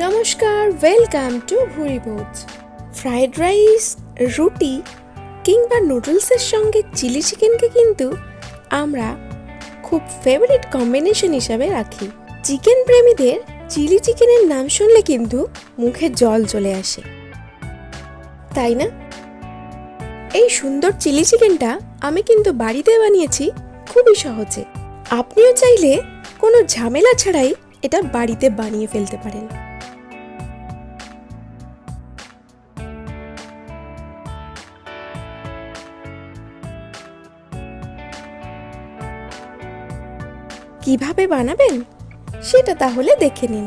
নমস্কার, welcome to ভুরিভোজ। Fried rice, রুটি কিংবা নুডলসের সঙ্গে চিলি চিকেনকে কিন্তু আমরা খুব ফেভারিট কম্বিনেশন হিসাবে রাখি। চিকেন প্রেমীদের চিলি চিকেনের নাম শুনলে কিন্তু মুখে জল চলে আসে, তাই না? এই সুন্দর চিলি চিকেনটা আমি কিন্তু বাড়িতে বানিয়েছি খুবই সহজে। আপনিও চাইলে কোনো ঝামেলা ছাড়াই এটা বাড়িতে বানিয়ে ফেলতে পারেন। কিভাবে বানাবেন সেটা তাহলে দেখে নিন।